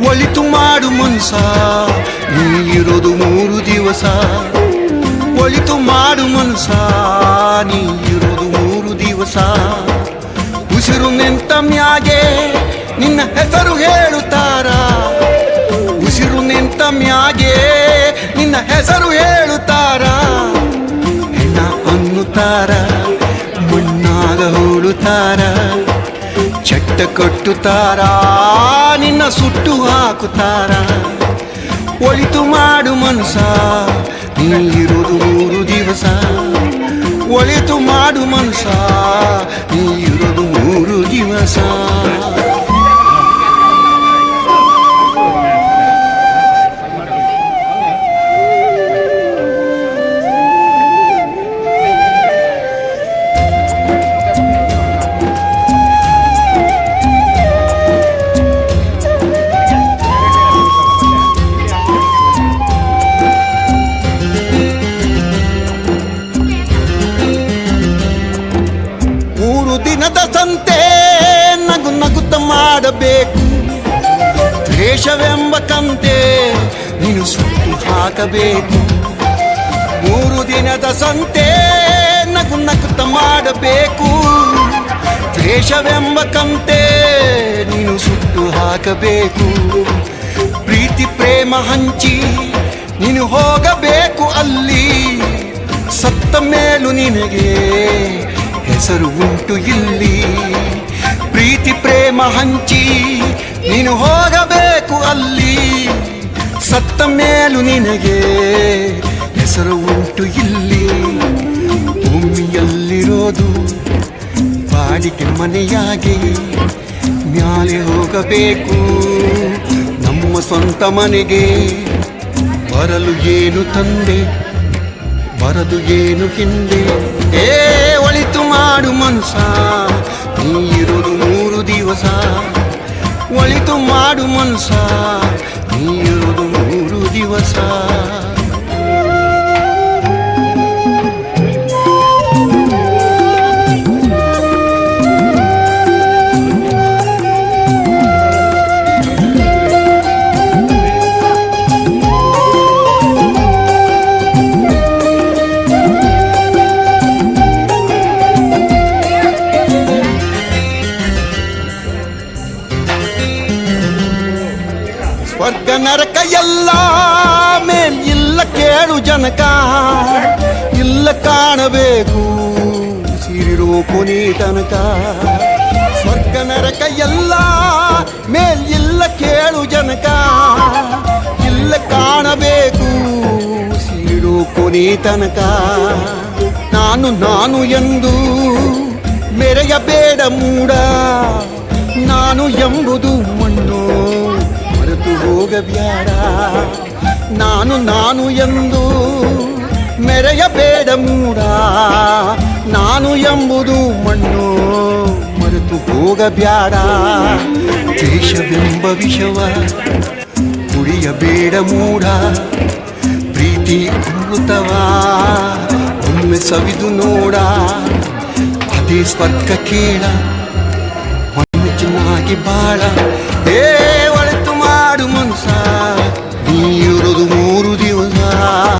ಒಳಿತು ಮಾಡು ಮನ್ಸ ನೀ ಇರೋದು 3 ದಿವಸ. ಒಳಿತು ಮಾಡು ಮನ್ಸ ನೀ ಇರೋದು 3 ದಿವಸ. ಉಸಿರು ನಿಂತ ಮ್ಯಾಗೆ ನಿನ್ನ ಹೆಸರು ಹೇಳುತ್ತಾರ. ಉಸಿರು ನಿಂತ ಮ್ಯಾಗೆ ನಿನ್ನ ಹೆಸರು ಹೇಳುತ್ತಾರ. ಹೆಣ್ಣ ಅನ್ನುತ್ತಾರ, ಮಣ್ಣಾಗ ಹೂಳುತ್ತಾರ, ಚಟ್ಟ ಕಟ್ಟುತ್ತಾರ, ನಿನ್ನ ಸುಟ್ಟು ಹಾಕುತ್ತಾರ. ಒಳಿತು ಮಾಡು ಮನಸ ನೀ ಇರೋದು 3 ದಿವಸ. ಒಳಿತು ಮಾಡು ಮನಸ ನೀ ಇರೋದು 3 ದಿವಸ. ದಿನದ ಸಂತೆ ನಗು ನಗುತ್ತ ಮಾಡಬೇಕು. ದ್ವೇಷವೆಂಬ ಕಂತೆ ನೀನು ಸುಟ್ಟು ಹಾಕಬೇಕು. 3 ದಿನದ ಸಂತೆ ನಗು ನಗುತ್ತ ಮಾಡಬೇಕು. ದ್ವೇಷವೆಂಬ ಕಂತೆ ನೀನು ಸುಟ್ಟು ಹಾಕಬೇಕು. ಪ್ರೀತಿ ಪ್ರೇಮ ಹಂಚಿ ನೀನು ಹೋಗಬೇಕು ಅಲ್ಲಿ. ಸತ್ತ ಮೇಲೂ ನಿನಗೆ ಹೆಸರು ಉಂಟು ಇಲ್ಲಿ. ಪ್ರೀತಿ ಪ್ರೇಮ ಹಂಚಿ ನೀನು ಹೋಗಬೇಕು ಅಲ್ಲಿ. ಸತ್ತ ಮೇಲೂ ನಿನಗೆ ಹೆಸರು ಉಂಟು ಇಲ್ಲಿ. ಭೂಮಿಯಲ್ಲಿರೋದು ಬಾಡಿಗೆ ಮನೆಯಾಗಿ ಮ್ಯಾಲೆ ಹೋಗಬೇಕು. ನಮ್ಮ ಸ್ವಂತ ಮನೆಗೆ ಬರಲು ಏನು ತಂದೆ, ಬರದು ಏನು ಹಿಂದೆ. ಒಳಿತು ಮಾಡು ಮನಸ ನೀ ಇರೋದು 3 ದಿವಸ. ಒಳಿತು ಮಾಡು ಮನಸ ನೀ ಇರೋದು 3 ದಿವಸ. ಸ್ವರ್ಗ ನರಕ ಎಲ್ಲ ಮೇಲ್ ಇಲ್ಲ ಕೇಳು ಜನಕ. ಇಲ್ಲ ಕಾಣಬೇಕು ಸಿರಿರೋ ಕೊನೆ ತನಕ. ಸ್ವರ್ಗ ನರಕ ಎಲ್ಲ ಮೇಲ್ ಇಲ್ಲ ಕೇಳು ಜನಕ. ಇಲ್ಲ ಕಾಣಬೇಕು ಸಿರಿರೋ ಕೊನೆ ತನಕ. ನಾನು ನಾನು ಎಂದು ಮೆರೆಯಬೇಡ ಮೂಡ. ನಾನು ಎಂಬುದು ಮಣ್ಣು ಮರೆತು ಹೋಗಬ್ಯಾಡ. ನಾನು ನಾನು ಎಂದು ಮೆರೆಯಬೇಡ ಮೂಡ. ನಾನು ಎಂಬುದು ಮಣ್ಣು ಮರೆತು ಹೋಗಬ್ಯಾಡ. ದ್ವೇಷವೆಂಬ ವಿಷವ ಕುಡಿಯಬೇಡ ಮೂಡ. ಪ್ರೀತಿ ಅಮೃತವ ಒಮ್ಮೆ ಸವಿದು ನೋಡ. ಅದೇ ಸ್ವರ್ಗ ಕೇಳ, ಮಣ್ಣು ಚೆನ್ನಾಗಿ ಬಾಳ.